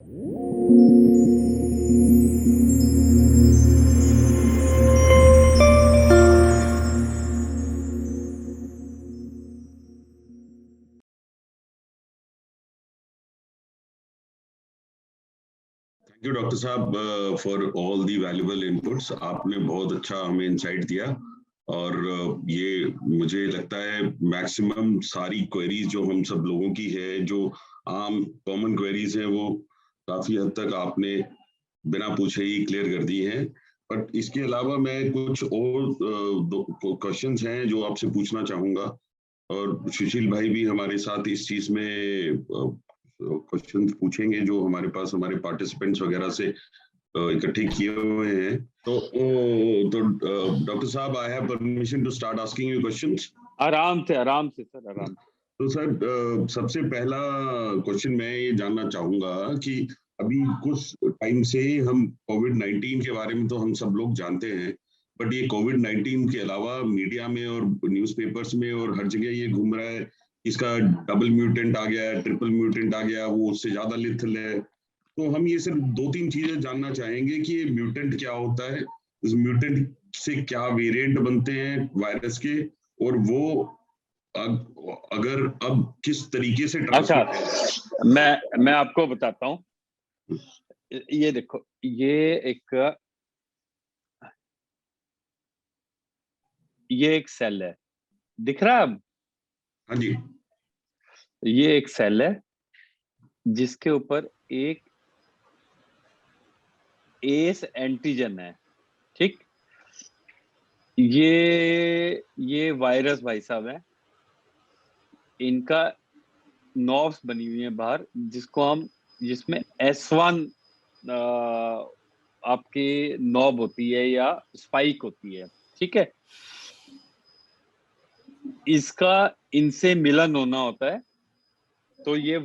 Thank you doctor साहब for all the valuable inputs. आपने बहुत अच्छा हमें इंसाइट दिया और ये मुझे लगता है मैक्सिमम सारी क्वेरीज जो हम सब लोगों की है, जो आम कॉमन क्वेरीज हैं, वो काफी हद तक आपने बिना पूछे ही क्लियर कर दी हैं। बट इसके अलावा मैं कुछ और दो क्वेश्चंस हैं जो आपसे पूछना चाहूंगा, और सुशील भाई भी हमारे साथ इस चीज में क्वेश्चन पूछेंगे जो हमारे पास हमारे पार्टिसिपेंट्स वगैरह से इकट्ठे किए हुए हैं। तो डॉक्टर साहब, I have permission to start asking you questions. आराम से सर, आराम से। तो सर, सबसे पहला क्वेश्चन मैं ये जानना चाहूंगा कि अभी कुछ टाइम से हम कोविड-19 के बारे में तो हम सब लोग जानते हैं, बट ये कोविड-19 के अलावा मीडिया में और न्यूज़पेपर्स में और हर जगह ये घूम रहा है, इसका डबल म्यूटेंट आ गया है, ट्रिपल म्यूटेंट आ गया, वो उससे ज्यादा लिथल है। तो हम ये सिर्फ 2-3 चीजें जानना चाहेंगे कि ये म्यूटेंट क्या होता है, इस म्यूटेंट से क्या वेरिएंट बनते हैं वायरस के, और वो अगर अब किस तरीके से अच्छा, ट्रांसमिट मैं आपको बताता हूँ। ये देखो, ये एक सेल है, दिख रहा है अब? हाँ जी। ये एक सेल है जिसके ऊपर एक एस एंटीजन है, ठीक। ये वायरस भाई साहब है, इनका नॉब्स बनी हुई है बाहर, जिसमें S1 आपकी नॉब होती है या स्पाइक होती है, ठीक है। इसका इनसे मिलन होना होता है, तो ये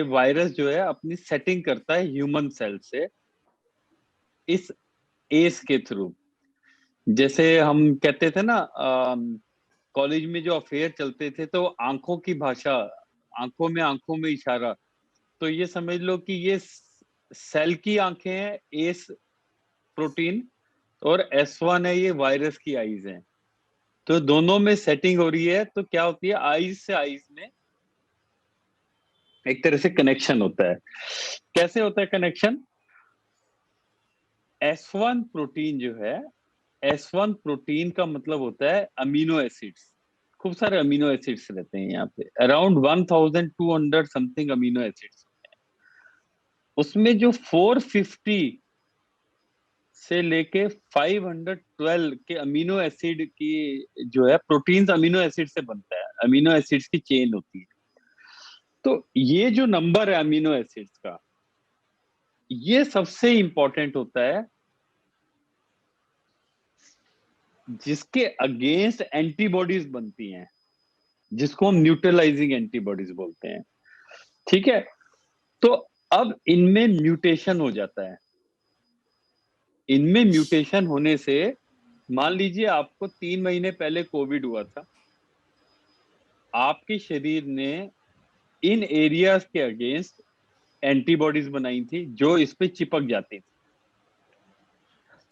वायरस जो है अपनी सेटिंग करता है ह्यूमन सेल से इस एस के थ्रू। जैसे हम कहते थे ना, कॉलेज में जो अफेयर चलते थे तो आंखों की भाषा, आंखों में इशारा, तो ये समझ लो कि ये सेल की आंखें हैं एस प्रोटीन, और S1 है ये वायरस की आईज हैं। तो दोनों में सेटिंग हो रही है, तो क्या होती है, आईज से आईज में एक तरह से कनेक्शन होता है। कैसे होता है कनेक्शन? S1 प्रोटीन जो है, S1 प्रोटीन का मतलब होता है अमीनो एसिड्स। खूब सारे अमीनो एसिड्स रहते हैं यहाँ पे, अराउंड 1200 समथिंग अमीनो एसिड्स। उसमें जो 450 से लेके 512 के अमीनो एसिड की जो है, प्रोटीन्स अमीनो एसिड से बनता है, अमीनो एसिड्स की चेन होती है। तो ये जो नंबर है अमीनो एसिड्स का, ये सबसे इंपॉर्टेंट होता है जिसके अगेंस्ट एंटीबॉडीज बनती हैं, जिसको हम न्यूट्रलाइजिंग एंटीबॉडीज बोलते हैं, ठीक है। तो अब इनमें म्यूटेशन हो जाता है। इनमें म्यूटेशन होने से, मान लीजिए आपको 3 महीने पहले कोविड हुआ था, आपके शरीर ने इन एरियाज के अगेंस्ट एंटीबॉडीज बनाई थी जो इस पे चिपक जाती थी।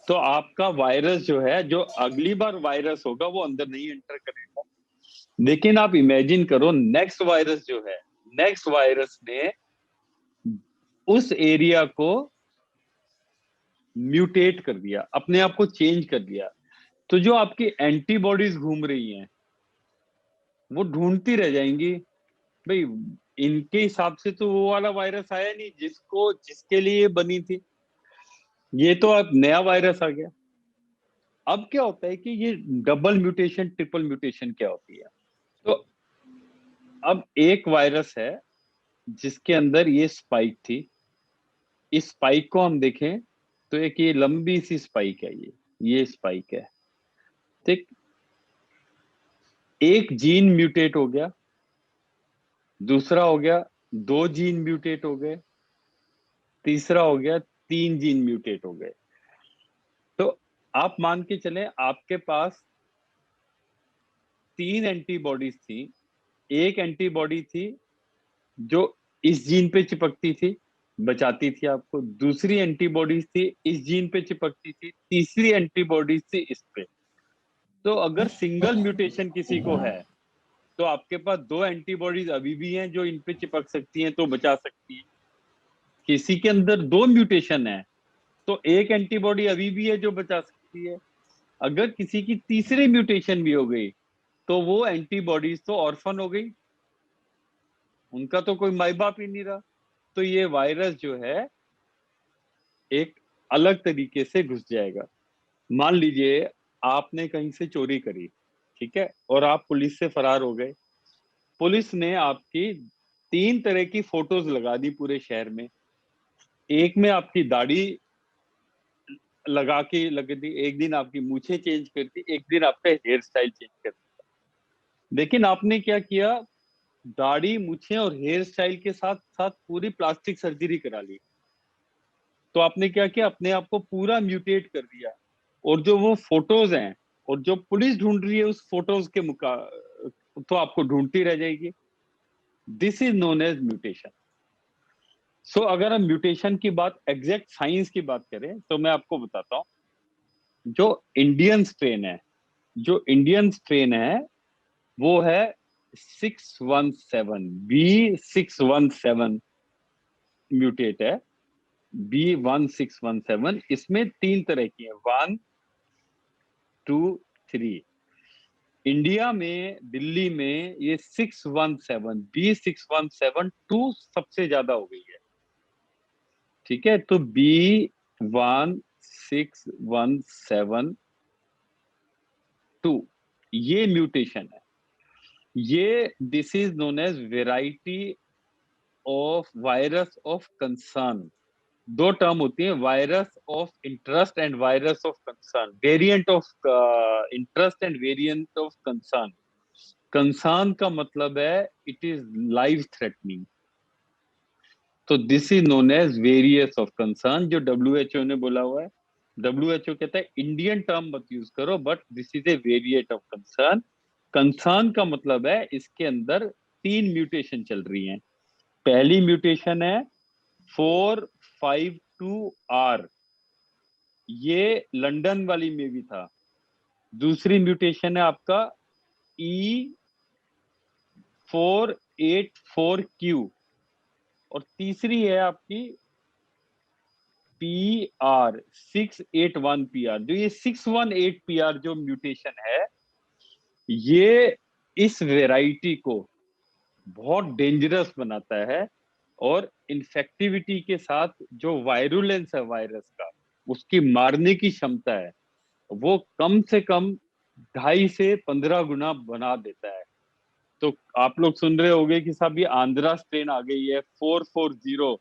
तो आपका वायरस जो है, जो अगली बार वायरस होगा वो अंदर नहीं एंटर करेगा। लेकिन आप इमेजिन करो, नेक्स्ट वायरस ने उस एरिया को म्यूटेट कर दिया, अपने आप को चेंज कर दिया। तो जो आपकी एंटीबॉडीज घूम रही हैं वो ढूंढती रह जाएंगी, भाई इनके हिसाब से तो वो वाला वायरस आया नहीं जिसके लिए बनी थी, ये तो अब नया वायरस आ गया। अब क्या होता है कि ये डबल म्यूटेशन, ट्रिपल म्यूटेशन क्या होती है? तो अब एक वायरस है जिसके अंदर ये स्पाइक थी, इस स्पाइक को हम देखें तो एक ये लंबी सी स्पाइक है, ये स्पाइक है, ठीक। एक जीन म्यूटेट हो गया, दूसरा हो गया, 2 जीन म्यूटेट हो गए, तीसरा हो गया, 3 जीन म्यूटेट हो गए। तो आप मान के चले आपके पास 3 एंटीबॉडीज थी। एक एंटीबॉडी थी जो इस जीन पे चिपकती थी, बचाती थी आपको। दूसरी एंटीबॉडीज थी इस जीन पे चिपकती थी। तीसरी एंटीबॉडीज थी इस पे। तो अगर सिंगल म्यूटेशन किसी को है तो आपके पास दो एंटीबॉडीज अभी भी हैं जो इन पे चिपक सकती हैं, तो बचा सकती हैं। किसी के अंदर दो म्यूटेशन है तो एक एंटीबॉडी अभी भी है जो बचा सकती है। अगर किसी की तीसरी म्यूटेशन भी हो गई तो वो एंटीबॉडीज तो ऑर्फन हो गई, उनका तो कोई माई बाप ही नहीं रहा। तो ये वायरस जो है एक अलग तरीके से घुस जाएगा। मान लीजिए आपने कहीं से चोरी करी, ठीक है, और आप पुलिस से फरार हो गए। पुलिस ने आपकी 3 तरह की फोटोज लगा दी पूरे शहर में। एक में आपकी दाढ़ी लगा के लग दी, एक दिन आपकी मूछें चेंज कर दी, एक दिन आपका हेयर स्टाइल चेंज कर दिया। लेकिन आपने क्या किया, दाढ़ी मूछें और हेयर स्टाइल के साथ साथ पूरी प्लास्टिक सर्जरी करा ली। तो आपने क्या किया, अपने आप को पूरा म्यूटेट कर दिया। और जो वो फोटोज हैं और जो पुलिस ढूंढ रही है उस फोटोज के तो आपको ढूंढती रह जाएगी। This is known as mutation. So अगर हम म्यूटेशन की बात, एग्जैक्ट साइंस की बात करें, तो मैं आपको बताता हूँ। जो इंडियन स्ट्रेन है, जो इंडियन स्ट्रेन है वो है 617, B617 म्यूटेट है, B1617। इसमें 3 तरह की है, 1, 2, 3। इंडिया में, दिल्ली में ये 617, B6172 सबसे ज्यादा हो गई है। ठीक है, तो B16172 ये म्यूटेशन है। ये this is known as variety of virus of concern. दो टर्म होती है, virus of interest and virus of concern, variant of interest and variant of concern. Concern का मतलब है इट इज लाइफ थ्रेटनिंग, तो this is known as various of concern, जो WHO ने बोला हुआ है। WHO कहता है इंडियन टर्म मत यूज करो, but this is a variant of concern. Concern का मतलब है इसके अंदर 3 म्यूटेशन चल रही हैं। पहली म्यूटेशन है 452R, ये लंदन वाली में भी था। दूसरी म्यूटेशन है आपका E484Q, और तीसरी है आपकी PR681PR। जो ये 618PR जो म्यूटेशन है, ये इस वेराइटी को बहुत डेंजरस बनाता है। और इन्फेक्टिविटी के साथ जो वायरुलेंस है वायरस का, उसकी मारने की क्षमता है, वो कम से कम 2.5 से 15 गुना बना देता है। तो आप लोग सुन रहे होंगे कि साहब ये आंध्रा स्ट्रेन आ गई है 440,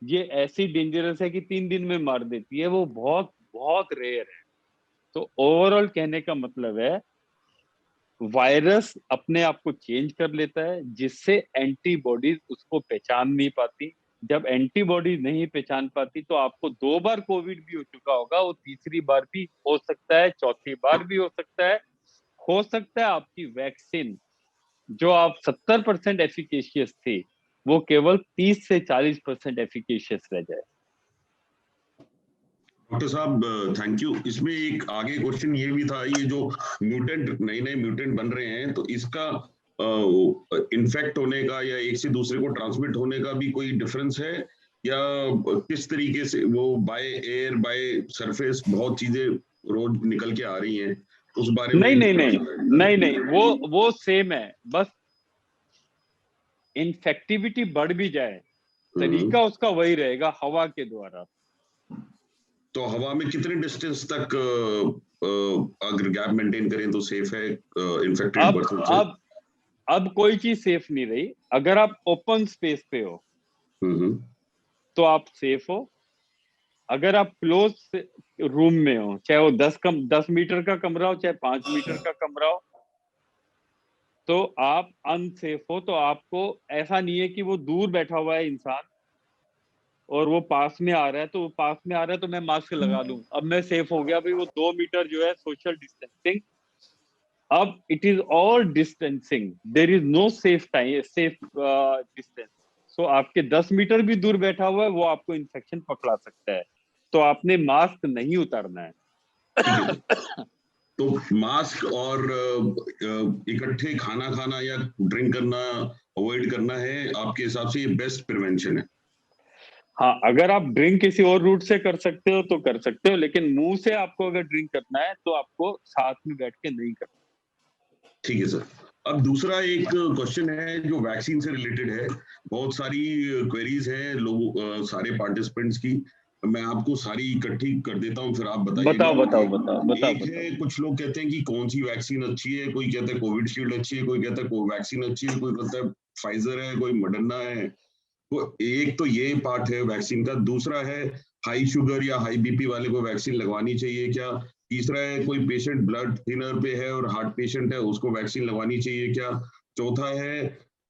ये ऐसी डेंजरस है कि 3 दिन में मार देती है। वो बहुत बहुत रेयर है। तो ओवरऑल कहने का मतलब है, वायरस अपने आप को चेंज कर लेता है जिससे एंटीबॉडीज उसको पहचान नहीं पाती। जब एंटीबॉडी नहीं पहचान पाती तो आपको 2 बार कोविड भी हो चुका होगा, वो तीसरी बार भी हो सकता है, चौथी बार भी हो सकता है। हो सकता है आपकी वैक्सीन जो आप 70% एफिकेशियस थी, वो केवल 30 से 40% एफिकेशियस रह जाए। डॉक्टर साहब थैंक यू। इसमें एक आगे क्वेश्चन ये भी था, ये जो म्यूटेंट, नए नए म्यूटेंट बन रहे हैं, तो इसका इन्फेक्ट होने का या एक से दूसरे को ट्रांसमिट होने का भी कोई डिफरेंस है, या किस तरीके से वो बाय एयर बाय सरफेस बहुत चीजें रोज निकल के आ रही हैं, उस बारे में? नहीं नहीं नहीं नहीं नहीं, वो सेम है, बस इन्फेक्टिविटी बढ़ भी जाए तरीका उसका वही रहेगा, हवा के द्वारा। तो हवा में कितने डिस्टेंस तक अगर गैप मेंटेन करें तो सेफ है इन्फेक्टेड पर्सन से? अब कोई चीज सेफ नहीं रही। अगर आप ओपन स्पेस पे हो तो आप सेफ हो। अगर आप क्लोज रूम में हो, चाहे वो 10 मीटर का कमरा हो, चाहे 5 मीटर का कमरा हो, तो आप अनसेफ हो। तो आपको ऐसा नहीं है कि वो दूर बैठा हुआ है इंसान और वो पास में आ रहा है, तो वो पास में आ रहा है तो मैं मास्क लगा लूं, अब मैं सेफ हो गया भाई। वो 2 मीटर जो है सोशल डिस्टेंसिंग, अब it is all distancing, there is no safe time, safe distance. तो आपके 10 मीटर भी दूर बैठा हुआ है वो आपको इन्फेक्शन पकड़ा सकता है। तो आपने मास्क नहीं उतारना है। ठीक है सर। तो मास्क और इकट्ठे खाना खाना या ड्रिंक करना अवॉइड करना है आपके हिसाब से, ये बेस्ट प्रिवेंशन है? हाँ, अगर आप ड्रिंक किसी और रूट से कर सकते हो तो कर सकते हो, लेकिन मुंह से आपको अगर ड्रिंक करना है तो आपको साथ में बैठ के नहीं करना। ठीक है सर। अब दूसरा एक क्वेश्चन है जो वैक्सीन से रिलेटेड है। बहुत सारी क्वेरीज हैं लोगों सारे पार्टिसिपेंट्स की। मैं आपको सारी इकट्ठी कर देता हूँ, फिर आप बताइएगा। एक है, कुछ लोग कहते हैं कि कौन सी वैक्सीन अच्छी है, कोई कहता है कोविडशील्ड अच्छी है, कोई कहता है कोवैक्सीन अच्छी है, कोई कहता है फाइजर है, कोई मॉडर्ना है। तो एक तो ये पार्ट है वैक्सीन का। दूसरा है हाई शुगर या हाई बीपी वाले को वैक्सीन लगवानी चाहिए क्या? तीसरा है कोई पेशेंट ब्लड थिनर पे है और हार्ट पेशेंट है, उसको वैक्सीन लगवानी चाहिए क्या? चौथा है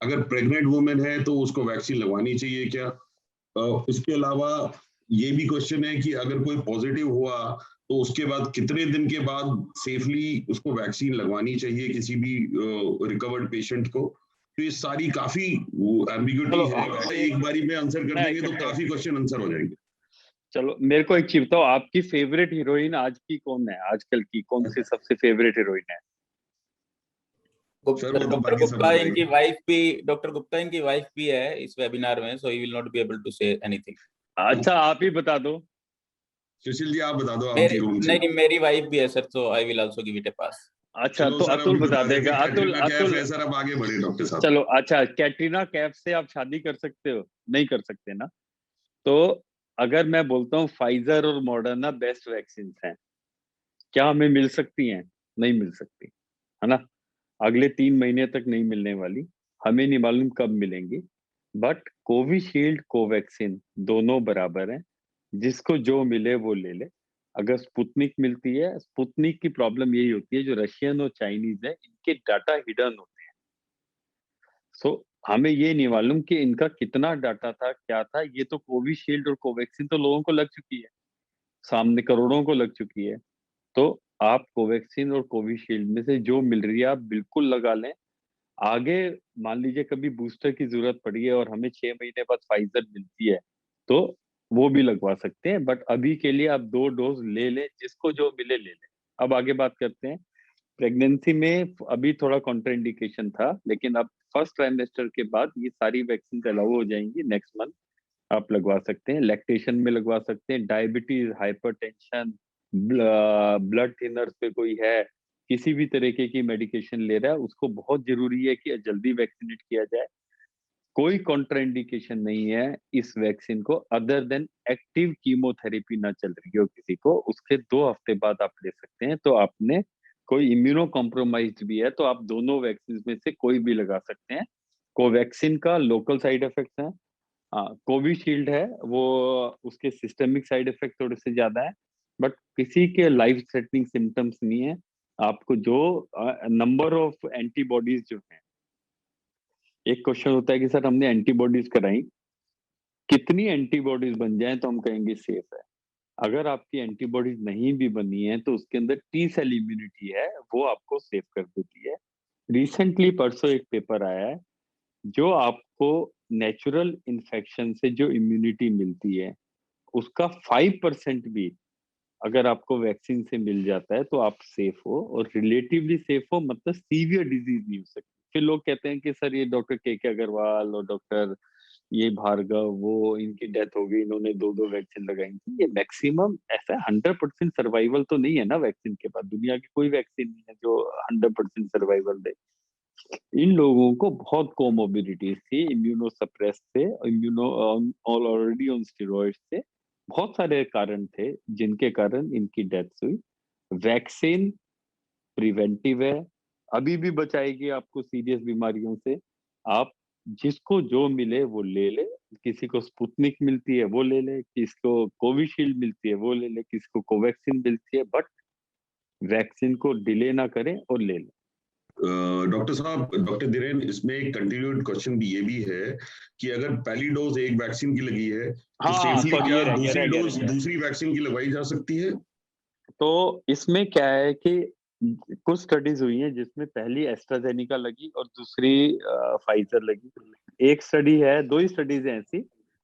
अगर प्रेग्नेंट वुमेन है तो उसको वैक्सीन लगवानी चाहिए क्या? इसके अलावा ये भी क्वेश्चन है कि अगर कोई पॉजिटिव हुआ तो उसके बाद कितने दिन के बाद सेफली उसको वैक्सीन लगवानी चाहिए किसी भी रिकवर्ड पेशेंट को? तो ये सारी काफी एम्बिग्युइटी है। एक बारी में आंसर कर देंगे तो काफी क्वेश्चन आंसर हो जाएंगे। चलो मेरे को एक चीज बताओ, आपकी फेवरेट हीरोइन आज की कौन है? आजकल की कौन सी सबसे फेवरेट हीरोइन है? सर वो तो डॉक्टर बाकी सब गुप्ता बताएंगे। इनकी वाइफ भी, डॉक्टर गुप्ता इनकी वाइफ भी है इस वेबिनार में, so he will not be able to say anything. अच्छा, आप ही बता दो। सुशील जी आप बता दो, आपकी मेरी रूम से। नहीं, मेरी वाइफ भी है सर, तो I will also give it a pass. अच्छा, चलो तो सर अतुल अभी बता देंगे। देगा। अतुल कैटरीना कैफ अतुल है सर, अब आगे बढ़े डॉक्टर साहब। चलो अच्छा, कैटरीना कैफ से आप शादी कर सकते हो? नहीं कर सकते ना। तो अगर मैं बोलता हूँ फाइजर और मॉडर्ना बेस्ट वैक्सीन हैं, क्या हमें मिल सकती हैं? नहीं मिल सकती, है ना। अगले 3 महीने तक नहीं मिलने वाली, हमें नहीं मालूम कब मिलेंगी। बट कोविशील्ड कोवैक्सीन दोनों बराबर हैं, जिसको जो मिले वो ले ले। अगर स्पुतनिक मिलती है, स्पुतनिक की प्रॉब्लम यही होती है, जो रशियन और चाइनीज है इनके डाटा हिडन होते हैं। सो हमें ये नहीं मालूम कि इनका कितना डाटा था, क्या था। ये तो कोविशील्ड और कोवैक्सीन तो लोगों को लग चुकी है, सामने करोड़ों को लग चुकी है। तो आप कोवैक्सीन और कोविशील्ड में से जो मिल रही है आप बिल्कुल लगा लें। आगे मान लीजिए कभी बूस्टर की जरूरत पड़ी है और हमें 6 महीने बाद फाइजर मिलती है, तो वो भी लगवा सकते हैं। बट अभी के लिए आप 2 डोज ले लें, जिसको जो मिले ले लें। अब आगे बात करते हैं। प्रेगनेंसी में अभी थोड़ा कॉन्ट्राइंडिकेशन था, लेकिन अब फर्स्ट ट्राइमेस्टर के बाद ये सारी वैक्सीन अलाउ हो जाएंगी। नेक्स्ट मंथ आप लगवा सकते हैं, लैक्टेशन में लगवा सकते हैं, डायबिटीज, हाइपरटेंशन, ब्लड थिनर्स पे कोई है, किसी भी तरीके की मेडिकेशन ले रहा है, उसको बहुत जरूरी है कि जल्दी वैक्सीनेट किया जाए। कोई कॉन्ट्राइंडिकेशन नहीं है इस वैक्सीन को, अदर देन एक्टिव कीमोथेरेपी ना चल रही हो किसी को, उसके 2 हफ्ते बाद आप ले सकते हैं। तो आपने कोई इम्यूनो कॉम्प्रोमाइज भी है तो आप दोनों वैक्सीन में से कोई भी लगा सकते हैं। कोवैक्सीन का लोकल साइड इफेक्ट्स है, हाँ। कोविशील्ड है वो, उसके सिस्टमिक साइड इफेक्ट थोड़े से ज्यादा है, बट किसी के लाइफ थ्रेटनिंग सिम्टम्स नहीं है। आपको जो नंबर ऑफ एंटीबॉडीज जो है, एक क्वेश्चन होता है कि सर हमने एंटीबॉडीज कराई, कितनी एंटीबॉडीज बन जाए तो हम कहेंगे सेफ है। अगर आपकी एंटीबॉडीज नहीं भी बनी है तो उसके अंदर टी सेल इम्यूनिटी है, वो आपको सेफ कर देती है। रिसेंटली परसों एक पेपर आया है, जो आपको नेचुरल इन्फेक्शन से जो इम्यूनिटी मिलती है उसका 5% भी अगर आपको वैक्सीन से मिल जाता है तो आप सेफ हो, और रिलेटिवली सेफ हो, मतलब सीवियर डिजीज नहीं हो सकती। फिर लोग कहते हैं कि सर ये डॉक्टर के अग्रवाल और डॉक्टर ये भार्गव, वो इनकी डेथ हो गई, इन्होंने 2-2 वैक्सीन लगाई थी। ये मैक्सिमम ऐसा 100% सर्वाइवल तो नहीं है ना वैक्सीन के बाद। दुनिया की कोई वैक्सीन नहीं है जो 100% सर्वाइवल दे। इन लोगों को बहुत कोमोबिडिटीज थी, इम्यूनो सप्रेस थे, इम्यूनो ऑलरेडी ऑन स्टेरॉइड्स थे, बहुत सारे कारण थे जिनके कारण इनकी डेथ हुई। वैक्सीन प्रिवेंटिव है, अभी भी बचाएगी आपको सीरियस बीमारियों से। आप जिसको जो मिले वो ले ले। किसी को स्पुतनिक मिलती है वो ले ले, किसको कोविशील्ड मिलती है वो ले ले, किसको कोवैक्सीन मिलती है, बट वैक्सीन को डिले ना करें और ले लें। डॉक्टर साहब, डॉक्टर धीरेन, इसमें एक कंटिन्यूड क्वेश्चन भी ये भी है कि अगर पहली डोज एक वैक्सीन की लगी है तो सेफली क्या दूसरी डोज दूसरी वैक्सीन की लगवाई जा सकती है? तो इसमें क्या है कि कुछ स्टडीज हुई हैं जिसमें पहली एस्ट्राजेनिका लगी और दूसरी फाइजर लगी। एक स्टडी है, दो ही स्टडीज हैं ऐसी।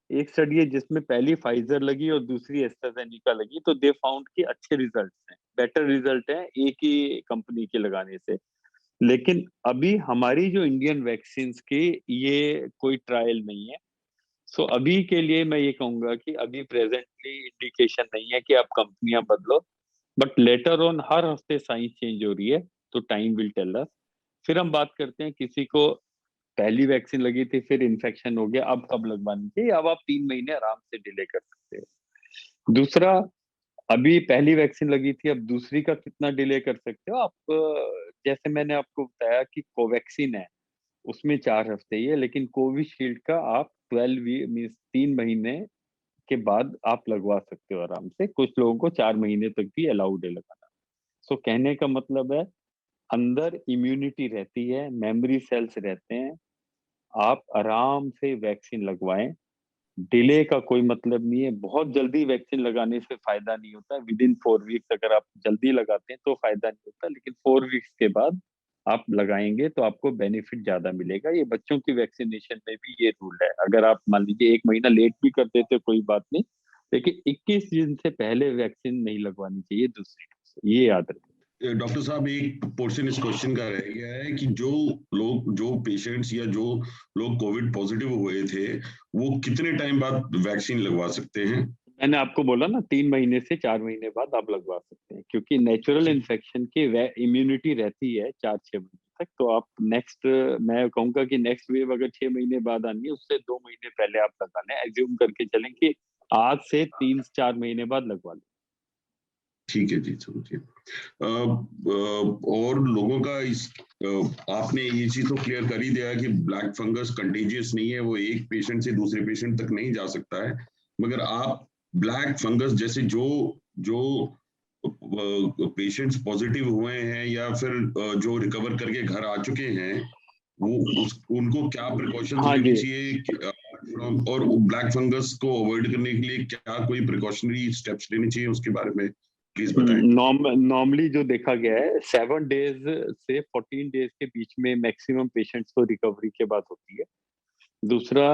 एक स्टडी है जिसमें पहली फाइजर लगी और दूसरी एस्ट्राजेनिका लगी, तो दे फाउंड कि अच्छे रिजल्ट हैं, बेटर रिजल्ट है एक ही कंपनी के लगाने से। लेकिन अभी हमारी जो इंडियन वैक्सीन की ये कोई ट्रायल नहीं है। सो अभी के लिए मैं ये कहूंगा कि अभी प्रेजेंटली इंडिकेशन नहीं है कि आप कंपनियां बदलो, बट लेटर ऑन हर हफ्ते साइंस चेंज हो रही है, तो टाइम विल टेल अस। फिर हम बात करते हैं किसी को पहली वैक्सीन लगी थी फिर इन्फेक्शन हो गया, अब कब लगवानी चाहिए? अब आप 3 महीने आराम से डिले कर सकते हो। दूसरा, अभी पहली वैक्सीन लगी थी, अब दूसरी का कितना डिले कर सकते हो आप? जैसे मैंने आपको बताया कि कोवैक्सीन है, उसमें 4 हफ्ते ही है, लेकिन कोविशील्ड का आप 12 मीन्स 3 महीने के बाद आप लगवा सकते हो आराम से। कुछ लोगों को 4 महीने तक भी अलाउड है लगाना। सो कहने का मतलब है, अंदर इम्यूनिटी रहती है, मेमोरी सेल्स रहते हैं, आप आराम से वैक्सीन लगवाएं। डिले का कोई मतलब नहीं है, बहुत जल्दी वैक्सीन लगाने से फायदा नहीं होता। विद इन 4 वीक्स अगर आप जल्दी लगाते हैं तो फायदा नहीं होता, लेकिन 4 वीक्स के बाद आप लगाएंगे तो आपको बेनिफिट ज्यादा मिलेगा। ये बच्चों की वैक्सीनेशन में भी ये रूल है। अगर आप मान लीजिए 1 महीना लेट भी कर देते कोई बात नहीं, लेकिन 21 दिन से पहले वैक्सीन नहीं लगवानी चाहिए दूसरी डोज, ये याद रखें। डॉक्टर साहब, एक पोर्शन इस क्वेश्चन का रह गया है कि जो पेशेंट्स या जो लोग कोविड पॉजिटिव हुए थे, वो कितने टाइम बाद वैक्सीन लगवा सकते हैं? मैंने आपको बोला ना, 3 महीने से 4 महीने बाद आप लगवा सकते हैं, क्योंकि नेचुरल इन्फेक्शन की इम्यूनिटी रहती है 4-6 महीने तक। तो आप नेक्स्ट, मैं कहूंगा कि नेक्स्ट वेव अगर 6 महीने बाद आनी है, उससे 2 महीने पहले आप लगा लें। एज्यूम करके चलें कि आज से 3-4 महीने बाद लगवा लें। ठीक है जी, समझिए। और लोगों का आपने ये चीज तो क्लियर कर ही दिया कि ब्लैक फंगस कंटेजियस नहीं है, वो एक पेशेंट से दूसरे पेशेंट तक नहीं जा सकता है। मगर आप ब्लैक फंगस जैसे जो जो पेशेंट्स पॉजिटिव हुए हैं या फिर जो रिकवर करके घर आ चुके हैं, उनको क्या प्रिकॉशंस हाँ लेनी जी। चाहिए और ब्लैक फंगस को अवॉइड करने के लिए क्या कोई प्रिकॉशनरी स्टेप्स लेने चाहिए, उसके बारे में प्लीज बताएं। नॉर्मली जो देखा गया है, 7 डेज से 14 डेज के बीच में मैक्सिमम पेशेंट्स को रिकवरी के बाद होती है। दूसरा,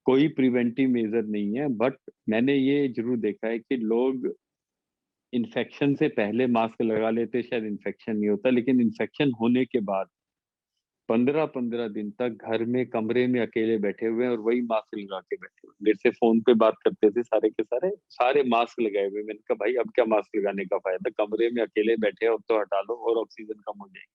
कोई प्रिवेंटिव मेजर नहीं है, बट मैंने ये जरूर देखा है कि लोग इन्फेक्शन से पहले मास्क लगा लेते, शायद इन्फेक्शन नहीं होता, लेकिन इन्फेक्शन होने के बाद 15-15 दिन तक घर में कमरे में अकेले बैठे हुए हैं और वही मास्क लगा के बैठे हुए। मेरे से फोन पे बात करते थे सारे के सारे, सारे मास्क लगाए हुए। मैंने कहा भाई अब क्या मास्क लगाने का फायदा, कमरे में अकेले बैठे हो तो हटा लो और ऑक्सीजन कम हो जाएगी।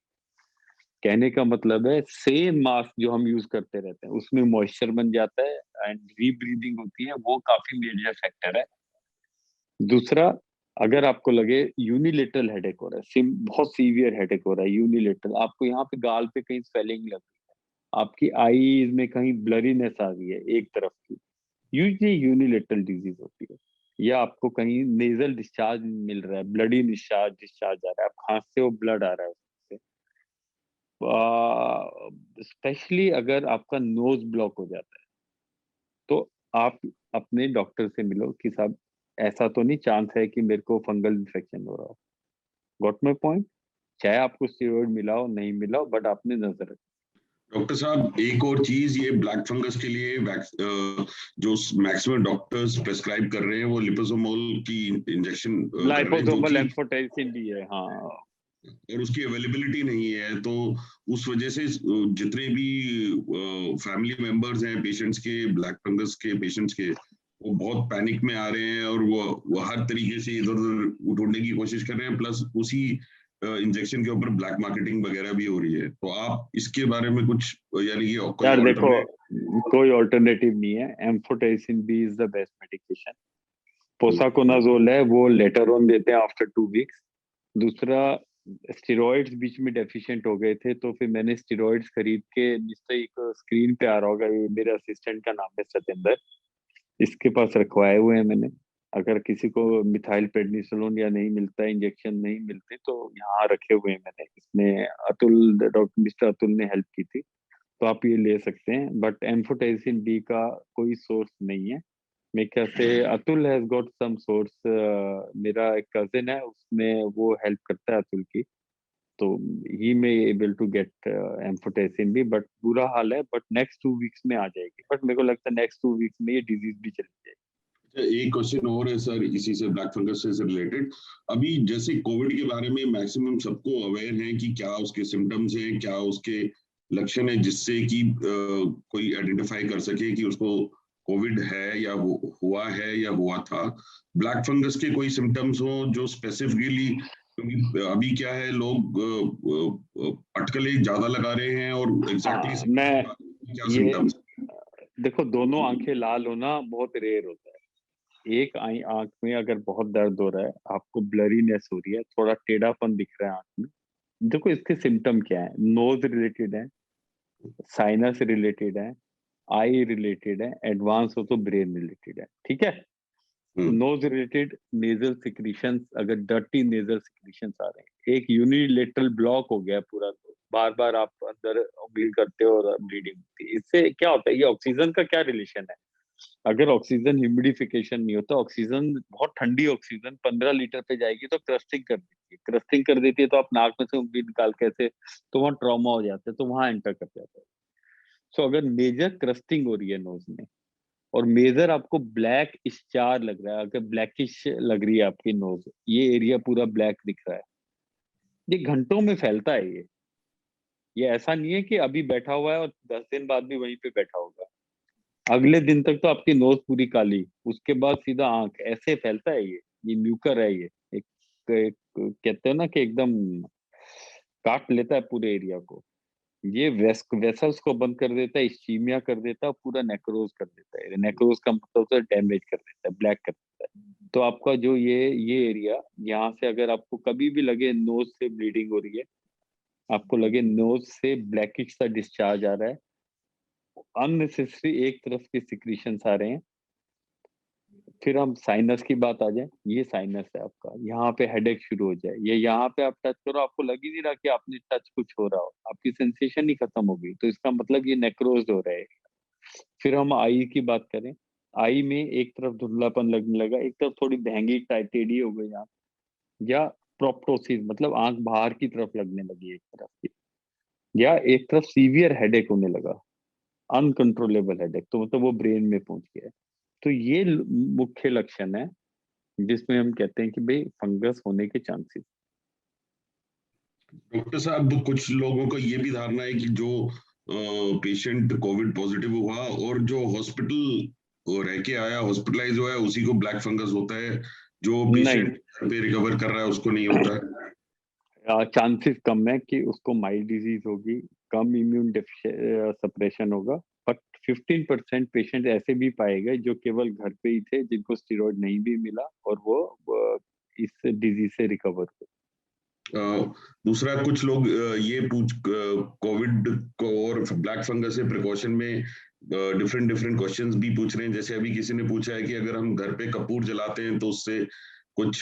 कहने का मतलब है, सेम मास्क जो हम यूज करते रहते हैं उसमें मॉइस्चर बन जाता है एंड रीब्रीदिंग होती है, वो काफी मेजर फैक्टर है। दूसरा, अगर आपको लगे यूनिलेटरल हेडेक हो रहा है, बहुत सीवियर हेडेक हो रहा है यूनिलेटरल, आपको यहाँ पे गाल पे कहीं स्वेलिंग लग रही है, आपकी आईज में कहीं ब्लरीनेस आ रही है एक तरफ की, यूजली यूनिलेटरल डिजीज होती है। या आपको कहीं नेजल डिस्चार्ज मिल रहा है, ब्लडी डिस्चार्ज डिस्चार्ज आ रहा है, आप खांसते हो ब्लड आ रहा है उससे, स्पेशली अगर आपका नोज ब्लॉक हो जाता है, तो आप अपने डॉक्टर से मिलो कि साहब ऐसा तो नहीं चांस है कि मेरे को फंगल इन्फेक्शन हो रहा हो। Got my point? चाहे आपको स्टेरॉइड मिला हो नहीं मिला हो, बट आपने नजर रखी। डॉक्टर साहब, एक और चीज, ये ब्लैक फंगस के लिए जो मैक्सिमम डॉक्टर्स प्रेस्क्राइब कर रहे हैं वो लिपोसोमोल की इंजेक्शन कर रहे हैं, जो लाइपोसोमल कि एम्फोटेरिसिन भी है, हाँ। और उसकी अवेलेबिलिटी नहीं है। तो उस वजह से जितने भी फैमिली मेंबर्स हैं पेशेंट्स के, ब्लैक फंगस के पेशेंट्स के, वो बहुत पैनिक में आ रहे हैं और वो हर तरीके से इधर उधर ढूंढने की कोशिश कर रहे हैं। प्लस उसी इंजेक्शन के ऊपर ब्लैक मार्केटिंग वगैरह भी हो रही है। तो आप इसके बारे में कुछ, यानी कि कोई यार देखो, ऑल्टरनेट? कोई ऑल्टरनेटिव नहीं है, amphotericin B is the best medication. Posaconazole है, वो लेटर ऑन देते हैं आफ्टर 2 वीक्स। दूसरा, स्टेरॉइड्स बीच में डेफिशिएंट हो गए थे, तो फिर मैंने स्टेरॉइड्स खरीद के, जिससे एक स्क्रीन पे आ रहा होगा, ये मेरे असिस्टेंट का नाम है सतेंद्र, इसके पास रखवाए हुए हैं मैंने। अगर किसी को मिथाइल प्रेडनिसोलोन या नहीं मिलता है, इंजेक्शन नहीं मिलते, तो यहाँ रखे हुए हैं मैंने। इसमें अतुल, डॉक्टर मिस्टर अतुल ने हेल्प की थी, तो आप ये ले सकते हैं। बट एम्फोटेरिसिन बी का कोई सोर्स नहीं है मेरे ख्याल से। Atul has got some source, मेरा एक कजिन है उसमें, वो हेल्प करता है अतुल की। तो ही में एबल टू गेट एम्फोटेसिन भी, बट बुरा हाल है, बट नेक्स्ट 2 वीक्स में आ जाएगी, बट मेरे को लगता है नेक्स्ट 2 वीक्स में ये डिजीज भी चली जाएगी। एक क्वेश्चन और है सर, इसी से ब्लैक फंगस से रिलेटेड। अभी जैसे कोविड के बारे में मैक्सिमम सबको अवेयर है कि क्या उसके सिम्टम्स हैं, क्या उसके लक्षण है, जिससे कि कोई आइडेंटिफाई कर सके कि उसको कोविड है या हुआ है या हुआ था। ब्लैक फंगस के कोई सिम्टम्स हो जो स्पेसिफिकली, क्योंकि अभी क्या है, लोग अटकलें ज्यादा लगा रहे हैं और एग्जैक्टली मैं क्या ये सिम्टम्स। देखो, दोनों आंखें लाल होना बहुत रेयर होता है। एक आंख में अगर बहुत दर्द हो रहा है, आपको ब्लरीनेस हो रही है, थोड़ा टेढ़ापन दिख रहा है आंख में, देखो इसके सिम्टम क्या है। नोज रिलेटेड है, साइनस रिलेटेड है, आई रिलेटेड है, एडवांस हो तो ब्रेन रिलेटेड है। ठीक है। नोज रिलेटेड नेजल सिक्रीशंस, अगर डर्टी नेजल सिक्रीशंस आ रहे हैं, एक यूनिलेटरल ब्लॉक हो गया पूरा, तो बार बार आप अंदर उंगली करते हो और ब्लीडिंग होती है, इससे क्या होता है, ये ऑक्सीजन का क्या रिलेशन है। अगर ऑक्सीजन ह्यूमिडिफिकेशन नहीं होता, ऑक्सीजन बहुत ठंडी ऑक्सीजन 15 लीटर पे जाएगी तो क्रस्टिंग कर देती है, क्रस्टिंग कर देती है तो आप नाक में से उंगली निकाल कैसे, तो वहाँ ट्रॉमा हो जाता है, तो वहां एंटर कर जाता है। सो अगर मेजर क्रस्टिंग हो रही है नोज में, और मेजर आपको ब्लैक स्टार लग रहा है, अगर ब्लैकिश लग रही है आपकी नोज, ये एरिया पूरा ब्लैक दिख रहा है, ये घंटों में फैलता है। ये ऐसा नहीं है कि अभी बैठा हुआ है और 10 दिन बाद भी वहीं पे बैठा होगा, अगले दिन तक तो आपकी नोज पूरी काली, उसके बाद सीधा आंख, ऐसे फैलता है ये म्यूकर है, ये एक कहते हैं ना कि एकदम काट लेता है पूरे एरिया को। ये वेसल्स को बंद कर देता है, इस्कीमिया कर देता है, पूरा नेक्रोज कर देता है। नेक्रोज का मतलब होता है डैमेज कर देता है, ब्लैक कर देता है। तो आपका जो ये एरिया, यहाँ से अगर आपको कभी भी लगे नोज से ब्लीडिंग हो रही है, आपको लगे नोज से ब्लैकिश सा डिस्चार्ज आ रहा है, अननेसेसरी एक तरफ के सिक्रीशंस आ रहे हैं, फिर हम साइनस की बात आ जाए, ये साइनस है आपका, यहाँ पे हेडेक शुरू हो जाए, ये यहाँ पे आप टच करो, आपको लग ही नहीं रहा कि आपने टच कुछ हो रहा हो, आपकी सेंसेशन ही खत्म हो गई, तो इसका मतलब ये नेक्रोज हो रहा है। फिर हम आई की बात करें, आई में एक तरफ धुंधलापन लगने लगा, एक तरफ थोड़ी बहंगी टेढ़ी हो गई आंख, या प्रोप्टोसिस मतलब आंख बाहर की तरफ लगने लगी एक तरफ की, या एक तरफ सीवियर हेडेक होने लगा, अनकंट्रोलेबल हेडेक, तो मतलब वो ब्रेन में पहुंच गया है। तो ये मुख्य लक्षण है जिसमें हम कहते हैं कि भाई फंगस होने के चांसेस। डॉक्टर साहब, कुछ लोगों का ये भी धारणा है कि जो पेशेंट कोविड पॉजिटिव हुआ और जो हॉस्पिटल रह के आया, हॉस्पिटलाइज हुआ है, उसी को ब्लैक फंगस होता है, जो नहीं, पेशेंट घर पे रिकवर कर रहा है उसको नहीं होता है। चांसेस कम है कि उसको माइल्ड डिजीज होगी, कम इम्यून सप्रेशन होगा, बट 15% पेशेंट ऐसे भी पाए गए जो केवल घर पे ही थे, जिनको स्टेरॉइड नहीं भी मिला और वो इस डिजीज से रिकवर हुए। दूसरा, कुछ लोग ये पूछ कोविड को और ब्लैक फंगस से प्रिकॉशन में डिफरेंट डिफरेंट क्वेश्चंस भी पूछ रहे हैं। जैसे अभी किसी ने पूछा है कि अगर हम घर पे कपूर जलाते हैं तो उससे कुछ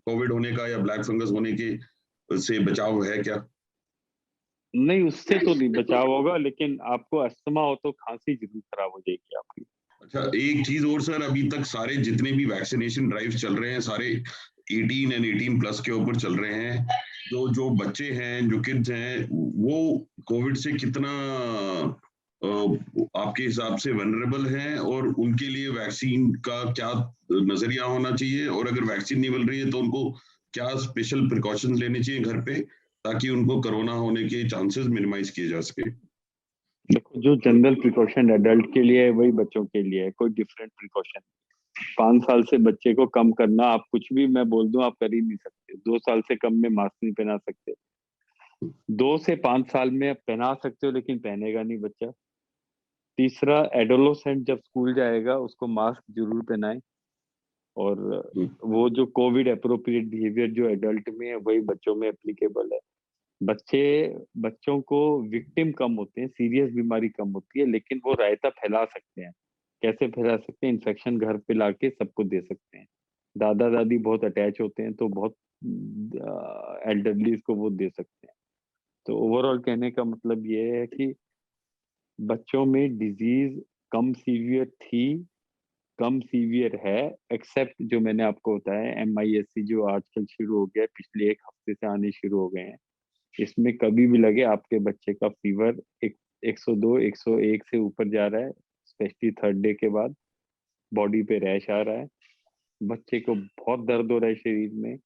कोविड होने का या ब्लैक फंगस होने के से बचाव है क्या? नहीं, उससे तो नहीं बचाव होगा, लेकिन आपको अस्थमा हो तो खांसी जरूर खराब हो जाएगी आपकी। अच्छा, एक चीज और सर, अभी तक सारे जितने भी वैक्सीनेशन ड्राइव चल रहे हैं, सारे 18 एंड 18 प्लस के ऊपर चल रहे हैं। जो जो बच्चे हैं, जो किड्स हैं, वो कोविड से कितना आपके हिसाब से वनरेबल हैं, और उनके लिए वैक्सीन का क्या नजरिया होना चाहिए, और अगर वैक्सीन नहीं मिल रही है तो उनको क्या स्पेशल प्रिकॉशंस लेने चाहिए घर पे, ताकि उनको कोरोना होने के चांसेस मिनिमाइज किए जा सके? देखो, जो जनरल प्रिकॉशन एडल्ट के लिए है वही बच्चों के लिए है, कोई डिफरेंट प्रिकॉशन। 5 साल से बच्चे को कम करना, आप कुछ भी मैं बोल दूं आप कर ही नहीं सकते। 2 साल से कम में मास्क नहीं पहना सकते, 2 से 5 साल में आप पहना सकते हो लेकिन पहनेगा नहीं बच्चा। तीसरा, एडोलोसेंट जब स्कूल जाएगा उसको मास्क जरूर पहनाएं, और वो जो कोविड अप्रोप्रिएट बिहेवियर जो एडल्ट में है वही बच्चों में एप्लीकेबल है। बच्चे बच्चों को विक्टिम कम होते हैं, सीरियस बीमारी कम होती है, लेकिन वो रायता फैला सकते हैं। कैसे फैला सकते हैं? इन्फेक्शन घर पे लाके सबको दे सकते हैं। दादा दादी बहुत अटैच होते हैं तो बहुत एल्डरलीज को वो दे सकते हैं। तो ओवरऑल कहने का मतलब ये है कि बच्चों में डिजीज कम सीवियर थी, कम सीवियर है, एक्सेप्ट जो मैंने आपको बताया MIS-C जो आजकल शुरू हो गया है, पिछले एक हफ्ते से आने शुरू हो गए हैं। इसमें कभी भी लगे आपके बच्चे का फीवर 102 101 से ऊपर जा रहा है, स्पेशली थर्ड डे के बाद बॉडी पे रैश आ रहा है, बच्चे को बहुत दर्द हो रहा है शरीर में,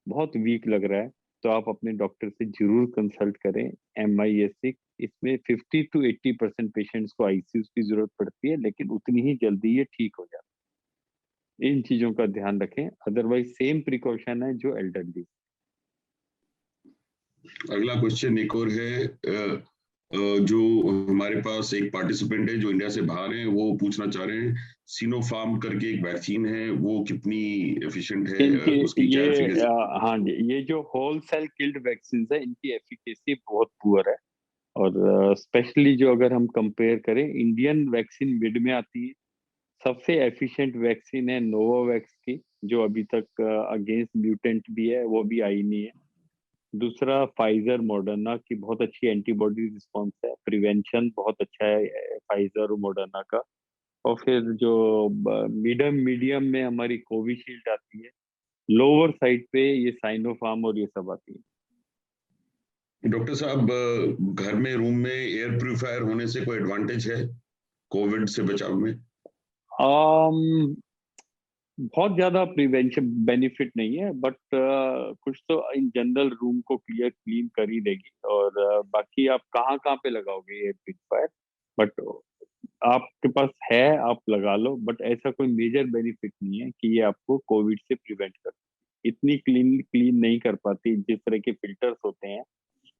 बहुत वीक लग रहा है, तो आप अपने डॉक्टर से जरूर कंसल्ट करें। MIS-C इसमें 50 to 80% पेशेंट्स को ICU की जरूरत पड़ती है, लेकिन उतनी ही जल्दी ये ठीक हो जाता है। इन चीजों का ध्यान रखें, अदरवाइज सेम प्रिकॉशन है जो एल्डरली। अगला क्वेश्चन एक और है, जो हमारे पास एक पार्टिसिपेंट है जो इंडिया से बाहर है, वो पूछना चाह रहे हैं सिनोफार्म करके एक वैक्सीन है, वो कितनी एफिशिएंट है, इनकी उसकी क्या ये एफिकेसी? हाँ जी, ये जो होल सेल किल्ड वैक्सीन है, इनकी एफिकेसी बहुत पुअर है। और स्पेशली जो अगर हम कंपेयर करें, इंडियन वैक्सीन मिड में आती है। सबसे एफिशिएंट वैक्सीन है नोवावैक्स की, जो अभी तक अगेंस्ट म्यूटेंट भी है, वो भी आई नहीं है। दूसरा फाइजर मॉडर्ना की बहुत अच्छी एंटीबॉडी रिस्पॉन्स है, प्रिवेंशन बहुत अच्छा है फाइजर और मॉडर्ना का। और फिर जो मीडियम मीडियम में हमारी कोविशील्ड आती है, लोअर साइड पे ये साइनोफार्म और ये सब आती है। डॉक्टर साहब, घर में रूम में एयर प्यूरिफायर होने से कोई एडवांटेज है कोविड से बचाव में? um, बहुत ज्यादा प्रिवेंशन बेनिफिट नहीं है, बट कुछ तो इन जनरल रूम को क्लीन कर ही देगी। और बाकी आप कहाँ कहाँ पे लगाओगे एयर प्यूरिफायर, बट आपके पास है आप लगा लो, बट ऐसा कोई मेजर बेनिफिट नहीं है कि ये आपको कोविड से प्रिवेंट कर, इतनी क्लीन क्लीन नहीं कर पाती जिस तरह के फिल्टर्स होते हैं।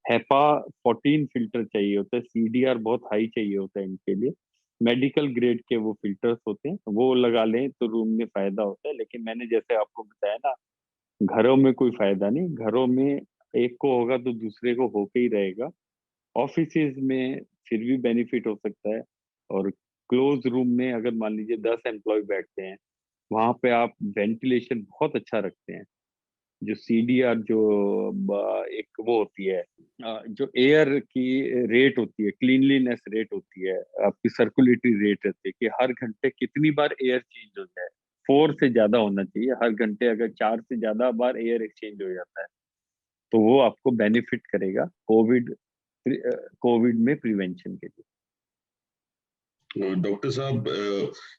हैपा 14 फिल्टर चाहिए होता है, CDR बहुत हाई चाहिए होता है इनके लिए। मेडिकल ग्रेड के वो फिल्टर्स होते हैं, वो लगा लें तो रूम में फायदा होता है। लेकिन मैंने जैसे आपको बताया ना, घरों में कोई फायदा नहीं, घरों में एक को होगा तो दूसरे को होके ही रहेगा। ऑफिसेज में फिर भी बेनिफिट हो सकता है। और क्लोज रूम में अगर मान लीजिए 10 एम्प्लॉय बैठते हैं, वहां पे आप वेंटिलेशन बहुत अच्छा रखते हैं। जो CDR जो एक वो होती है, जो एयर की रेट होती है, क्लीनलीनेस रेट होती है, आपकी सर्कुलेटरी रेट रहती है कि हर घंटे कितनी बार एयर चेंज हो जाए। 4 से ज्यादा होना चाहिए हर घंटे, अगर 4 से ज्यादा बार एयर एक्सचेंज हो जाता है तो वो आपको बेनिफिट करेगा कोविड में प्रिवेंशन के लिए। डॉक्टर साहब,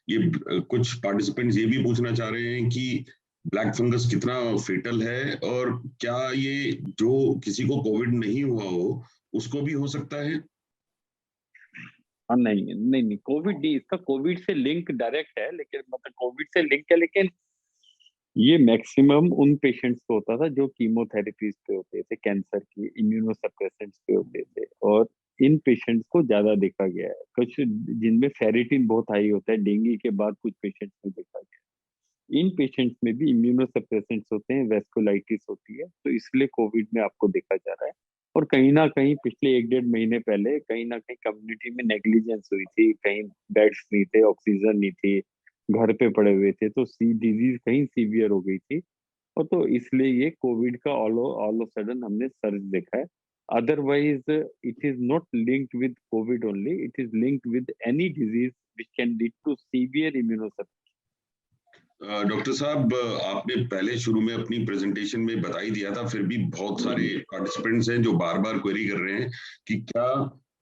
ये कुछ पार्टिसिपेंट्स ये भी पूछना चाह रहे हैं कि ब्लैक फंगस कितना फेटल है, और क्या ये जो किसी को कोविड नहीं हुआ हो उसको भी हो सकता है? हाँ, नहीं नहीं नहीं, कोविड नहीं, इसका कोविड से लिंक डायरेक्ट है, लेकिन मतलब कोविड से लिंक है, लेकिन ये मैक्सिमम उन पेशेंट्स को होता था जो कीमोथेरेपीज पे होते थे, कैंसर की इम्यूनोसप्रेसेंट्स पे होते थे। और इन पेशेंट्स को ज्यादा देखा गया है, कुछ जिनमें फेरिटिन बहुत हाई होता है, डेंगू के बाद कुछ पेशेंट्स में देखा गया है। इन पेशेंट्स में भी इम्यूनोसप्रेसेंट्स होते हैं, वेस्कुलाइटिस होती है, तो इसलिए कोविड में आपको देखा जा रहा है। और कहीं ना कहीं पिछले 1-1.5 महीने पहले कहीं ना कहीं कम्युनिटी में नेग्लिजेंस हुई थी, कहीं बेड्स नहीं थे, ऑक्सीजन नहीं थी, घर पे पड़े हुए थे, तो डिजीज कहीं सीवियर हो गई थी। और तो इसलिए ये कोविड का ऑल ऑफ सडन हमने सर्च देखा है। Otherwise it is not linked with covid only, it is linked with any disease which can lead to severe immunosuppression. Doctor साहब, आपने पहले शुरू में अपनी प्रेजेंटेशन में बता ही दिया था, फिर भी बहुत सारे पार्टिसिपेंट्स हैं जो बार बार क्वेरी कर रहे हैं कि क्या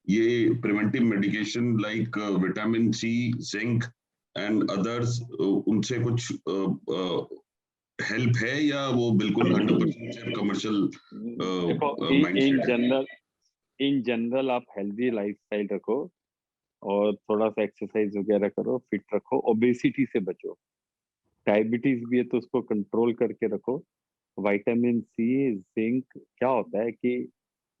ये preventive medication like vitamin C, zinc and others, उनसे कुछ हेल्प है, या वो बिल्कुल 100% सिर्फ कमर्शियल देखो, इन माइंडसेट है? जनरल इन जनरल आप हेल्दी लाइफस्टाइल रखो, और थोड़ा सा एक्सरसाइज वगैरह करो, फिट रखो, ओबेसिटी से बचो। डायबिटीज भी है तो उसको कंट्रोल करके रखो। विटामिन सी, जिंक, क्या होता है कि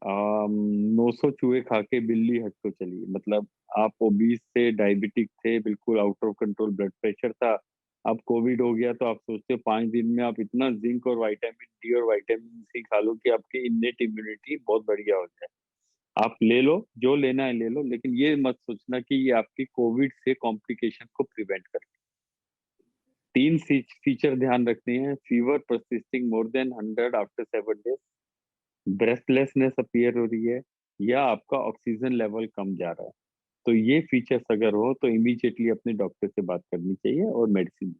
900 चूहे खा के बिल्ली हट को चली, मतलब आप ओबीस थे, डायबिटिक थे, बिल्कुल out of control blood pressure था, अब कोविड हो गया, तो आप सोचते हो 5 दिन में आप इतना जिंक और विटामिन डी और विटामिन सी खा लो कि आपकी इन्नेट इम्यूनिटी बहुत बढ़िया हो जाए। आप ले लो, जो लेना है ले लो, लेकिन ये मत सोचना कि ये आपकी कोविड से कॉम्प्लिकेशन को प्रिवेंट कर। 3 फीचर ध्यान रखने हैं: fever persisting more than 100 after 7 days, breathlessness appear हो रही है, या आपका ऑक्सीजन लेवल कम जा रहा है। तो ये फीचर्स अगर हो तो इमीडिएटली अपने डॉक्टर से बात करनी चाहिए और मेडिसिन।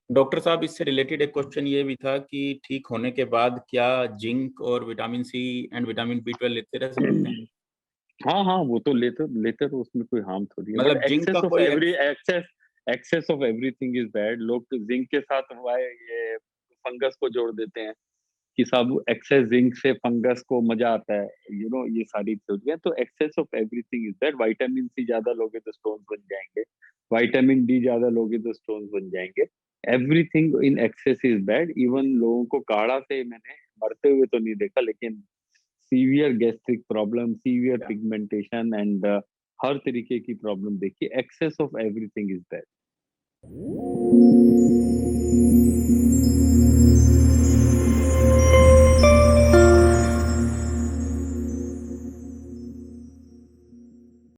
डॉक्टर साहब, इससे रिलेटेड एक क्वेश्चन ये भी था कि ठीक होने के बाद क्या जिंक और विटामिन सी एंड विटामिन बी12 लेते रह सकते हैं? हाँ हाँ, वो तो लेते तो उसमें कोई हार्म थोड़ी है, बट मतलब जिंक का excess of everything is bad. लोग तो जिंक के साथ ये फंगस को जोड़ देते हैं कि सब एक्सेस जिंक से फंगस को मजा आता है, ये सारी चीजें। तो excess of everything is bad. Vitamin C ज्यादा लोगे तो स्टोन्स बन जाएंगे, विटामिन डी ज्यादा लोगे तो स्टोन्स बन जाएंगे। Everything in excess is bad. Even लोगों को काढ़ा से मैंने मरते हुए तो नहीं देखा, लेकिन severe gastric problem, severe pigmentation and हर तरीके की प्रॉब्लम देखी। Excess of everything is bad.